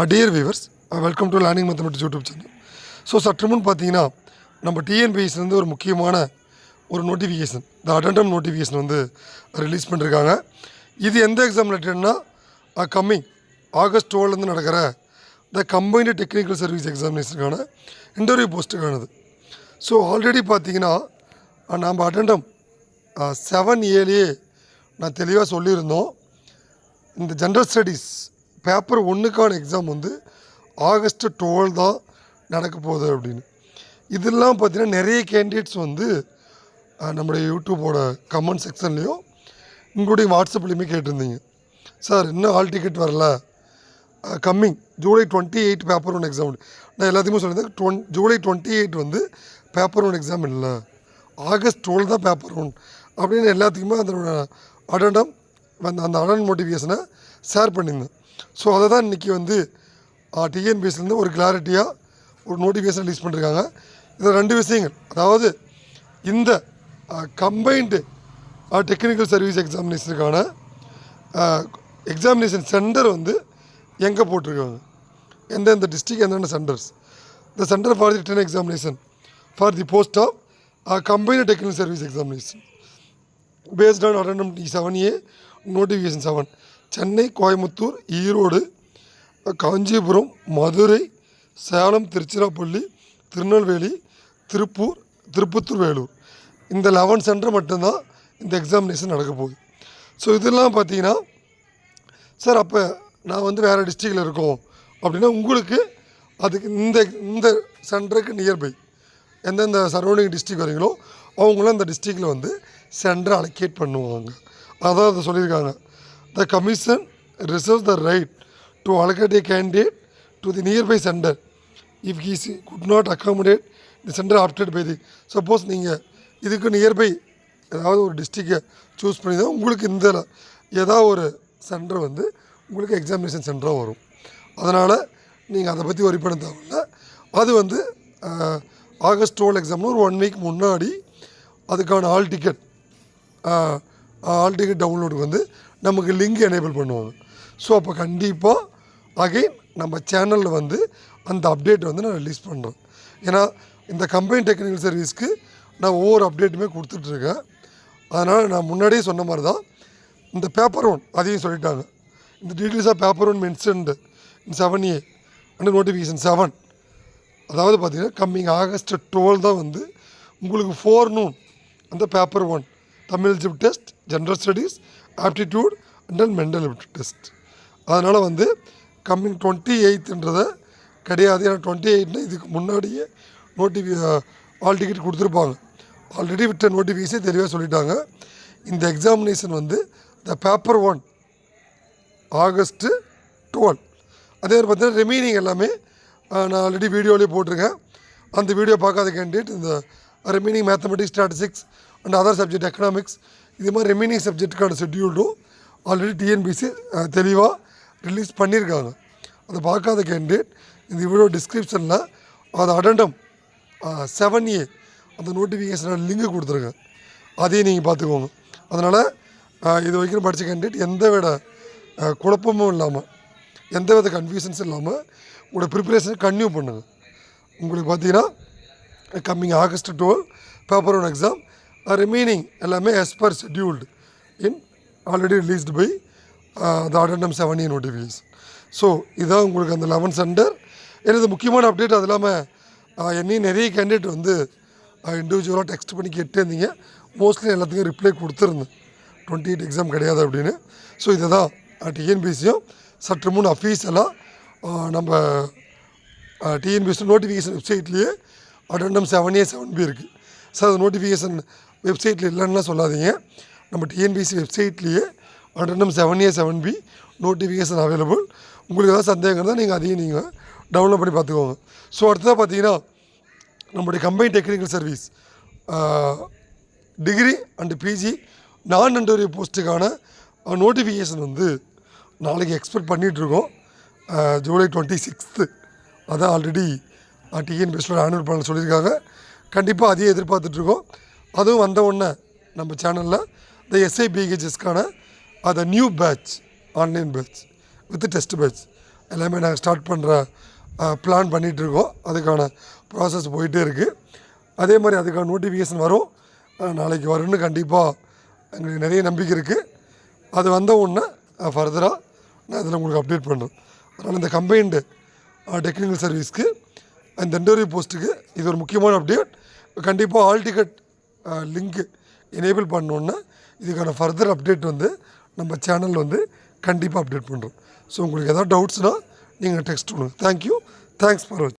Dear viewers, welcome to Learning Mathematics YouTube channel. So சற்று முன் பார்த்தீங்கன்னா நம்ம டிஎன்பிஎஸ்லேருந்து ஒரு முக்கியமான ஒரு நோட்டிஃபிகேஷன் இந்த அடெண்டம் நோட்டிஃபிகேஷன் வந்து ரிலீஸ் பண்ணியிருக்காங்க. இது எந்த எக்ஸாம் ரிலேட்டட்னா கம்மிங் ஆகஸ்ட் 12லேருந்து நடக்கிற த கம்பைன்டு டெக்னிக்கல் சர்வீஸ் எக்ஸாமினேஷனுக்கான இன்டர்வியூ போஸ்ட்டுக்கானது. ஸோ ஆல்ரெடி பார்த்தீங்கன்னா நம்ம அடெண்டம் 7Aலேயே நான் தெளிவாக சொல்லியிருந்தோம். இந்த ஜென்ரல் ஸ்டடீஸ் பேப்பர் 1க்கான எக்ஸாம் வந்து ஆகஸ்ட் 12 தான் நடக்க போகுது அப்படின்னு. இதெல்லாம் பார்த்திங்கன்னா நிறைய கேண்டிடேட்ஸ் வந்து நம்முடைய யூடியூப்போட கமெண்ட் செக்ஷன்லேயும் உங்களுடைய வாட்ஸ்அப்லேயுமே கேட்டிருந்தீங்க, சார் இன்னும் ஹால் டிக்கெட் வரல, கம்மிங் ஜூலை 28 பேப்பர் 1 எக்ஸாம். நான் எல்லாத்தையுமே சொல்லியிருந்தேன், ஜூலை 28 வந்து பேப்பர் 1 எக்ஸாம் இல்லை, ஆகஸ்ட் 12 தான் பேப்பர் 1 அப்படின்னு எல்லாத்துக்குமே அதோட அடெண்டம் அந்த அடெண்ட் நோட்டிஃபிகேஷனை ஷேர் பண்ணியிருந்தேன். ஸோ அதை தான் இன்றைக்கி வந்து டிஎன்பிஎஸ்லேருந்து ஒரு கிளாரிட்டியாக ஒரு நோட்டிஃபிகேஷன் ரிலீஸ் பண்ணியிருக்காங்க. இதில் 2 விஷயங்கள், அதாவது இந்த கம்பைன்டு டெக்னிக்கல் சர்வீஸ் எக்ஸாமினேஷனுக்கான எக்ஸாமினேஷன் சென்டர் வந்து எங்கே போட்டிருக்காங்க, எந்தெந்த டிஸ்ட்ரிக் எந்தெந்த centres. The centre for the written examination for the post of combined technical service examination based on addendum 7A notification 7 Chennai, Coimbatore, Erode, Kanchipuram, Madurai, Salem, Tiruchirappalli, Tirunelveli, Tirupathur, Vellore, இந்த 11 சென்டர் மட்டும்தான் இந்த எக்ஸாமினேஷன் நடக்க போகுது. ஸோ இதெல்லாம் பார்த்தீங்கன்னா, சார் அப்போ நான் வந்து வேறு டிஸ்ட்ரிக்டில் இருக்கோம் அப்படின்னா உங்களுக்கு அதுக்கு இந்த சென்டருக்கு நியர்பை எந்தெந்த சரௌண்டிங் டிஸ்ட்ரிக் வரீங்களோ அவங்களும் அந்த டிஸ்ட்ரிக்டில் வந்து சென்டரை அலோகேட் பண்ணுவாங்க. அதான் அதை சொல்லியிருக்காங்க. The commission reserves the right to allocate a candidate to the nearby center if he could not accommodate the center opted by the. Suppose நீங்கள் இதுக்கு நியர்பை ஏதாவது ஒரு டிஸ்ட்ரிக்டை சூஸ் பண்ணி தான் உங்களுக்கு இந்த ஏதாவது ஒரு சென்டர் வந்து உங்களுக்கு எக்ஸாமினேஷன் சென்டராக வரும். அதனால் நீங்கள் அதை பற்றி ஒரி பண்ண தேவையில்ல. அது வந்து ஆகஸ்ட் 12 எக்ஸாம்னு ஒரு 1 வீக் முன்னாடி அதுக்கான ஹால் டிக்கெட் டவுன்லோடுக்கு வந்து நமக்கு லிங்க் எனேபிள் பண்ணுவாங்க. ஸோ அப்போ கண்டிப்பாக அகைன் நம்ம சேனலில் வந்து அந்த அப்டேட் வந்து நான் ரிலீஸ் பண்ணுறேன். ஏன்னா இந்த கம்பைன் டெக்னிக்கல் சர்வீஸ்க்கு நான் ஒவ்வொரு அப்டேட்டுமே கொடுத்துட்ருக்கேன். அதனால் நான் முன்னாடியே சொன்ன மாதிரி தான் இந்த பேப்பர் 1 அதையும் சொல்லிட்டாங்க. இந்த details of paper 1 mentioned in 7A and notification 7. அதாவது பார்த்திங்கன்னா கம்மிங் ஆகஸ்ட் 12 தான் வந்து உங்களுக்கு 4 noon அந்த paper 1 Tamil zip test, general studies, aptitude and mental ability test. அதனால் வந்து கம்மிங் 28ன்றதை கிடையாது. ஏன்னா 28னா இதுக்கு முன்னாடியே ஹால் டிக்கெட் கொடுத்துருப்பாங்க. ஆல்ரெடி விட்ட நோட்டிஃபிகேஷன் தெளிவாக சொல்லிட்டாங்க. இந்த எக்ஸாமினேஷன் வந்து த பேப்பர் 1 ஆகஸ்ட்டு 12. அதே மாதிரி பார்த்தீங்கன்னா ரிமைனிங் எல்லாமே நான் ஆல்ரெடி வீடியோலேயே போட்டிருக்கேன். அந்த வீடியோ பார்க்காத கேண்டிடேட் இந்த remaining mathematics, statistics and other subject, economics, இது மாதிரி ரிமைனிங் சப்ஜெக்ட்டுக்கான ஷெட்யூல்டும் ஆல்ரெடி டிஎன்பிசி தெளிவாக ரிலீஸ் பண்ணியிருக்காங்க. அதை பார்க்காத கேண்டிடேட் இந்த வீடியோ டிஸ்கிரிப்ஷனில் அது அடெண்டம் 7A அந்த நோட்டிஃபிகேஷனோட லிங்க் கொடுத்துருக்கேன், அதையும் நீங்கள் பார்த்துக்கோங்க. அதனால் இது வரைக்கும் படித்த கேண்டிடேட் எந்த வித குழப்பமும் இல்லாமல், எந்த வித கன்ஃபியூஷன்ஸும் இல்லாமல் உங்களோட ப்ரிப்பரேஷனை கன்டினியூ பண்ணுங்கள். உங்களுக்கு பார்த்தீங்கன்னா coming August 12 paper 1 exam remaining எல்லாமே as per scheduled in already released by the addendum 7A notification. So இதான் உங்களுக்கு அந்த 11 சென்டர். எனது முக்கியமான அப்டேட். அது இல்லாமல் என்னையும் நிறைய கேண்டிடேட் வந்து இண்டிவிஜுவலாக டெக்ஸ்ட் பண்ணி கேட்டிருந்தீங்க. மோஸ்ட்லி எல்லாத்துக்கும் ரிப்ளை கொடுத்துருந்தேன், 28 எக்ஸாம் கிடையாது அப்படின்னு. ஸோ இதை தான் டிஎன்பிசியும் சற்று முன் அஃபீஷியலாக நம்ம TNPSC notification வெப்சைட்லேயே addendum 7A 7B இருக்குது. சார் அது நோட்டிஃபிகேஷன் வெப்சைட்டில் இல்லைன்னா சொல்லாதீங்க. நம்ம டிஎன்பிசி வெப்சைட்லேயே addendum 7A 7B notification available. உங்களுக்கு ஏதாவது சந்தேகம் தான் நீங்கள் அதையும் நீங்கள் டவுன்லோட் பண்ணி பார்த்துக்கோங்க. ஸோ அடுத்ததாக பார்த்தீங்கன்னா நம்முடைய combine technical service degree and PG non interview போஸ்ட்டுக்கான நோட்டிஃபிகேஷன் வந்து நாளைக்கு எக்ஸ்பெக்ட் பண்ணிகிட்ருக்கோம். ஜூலை 26. அதான் ஆல்ரெடி டிஎன்பிஎஸ்சியோட ஆனுவல் பிளான் சொல்லியிருக்காங்க. கண்டிப்பாக அதையே எதிர்பார்த்துட்ருக்கோம். அதுவும் வந்த உடனே நம்ம சேனலில் இந்த எஸ்ஐபிஹெச்எஸ்க்கான அந்த new batch, online batch with test batch எல்லாமே நாங்கள் ஸ்டார்ட் பண்ணுற பிளான் பண்ணிகிட்ருக்கோம். அதுக்கான ப்ராசஸ் போயிட்டே இருக்குது. அதே மாதிரி அதுக்கான நோட்டிஃபிகேஷன் வரும், நாளைக்கு வரும்னு கண்டிப்பாக எங்களுக்கு நிறைய நம்பிக்கை இருக்குது. அது வந்த உடனே ஃபர்தராக நான் இதில் உங்களுக்கு அப்டேட் பண்ணுறேன். அதனால் இந்த கம்பைன்டு டெக்னிக்கல் சர்வீஸ்க்கு அந்த இன்டர்வியூ போஸ்ட்டுக்கு இது ஒரு முக்கியமான அப்டேட். கண்டிப்பாக ஆல் டிக்கெட் லிங்க்கு எனேபிள் பண்ணோன்னா இதுக்கான ஃபர்தர் அப்டேட் வந்து நம்ம சேனலில் வந்து கண்டிப்பாக அப்டேட் பண்ணுறோம். ஸோ உங்களுக்கு எதாவது டவுட்ஸ்னால் நீங்கள் டெக்ஸ்ட் பண்ணுங்கள். தேங்க்யூ. தேங்க்ஸ் ஃபார் வாட்சிங்.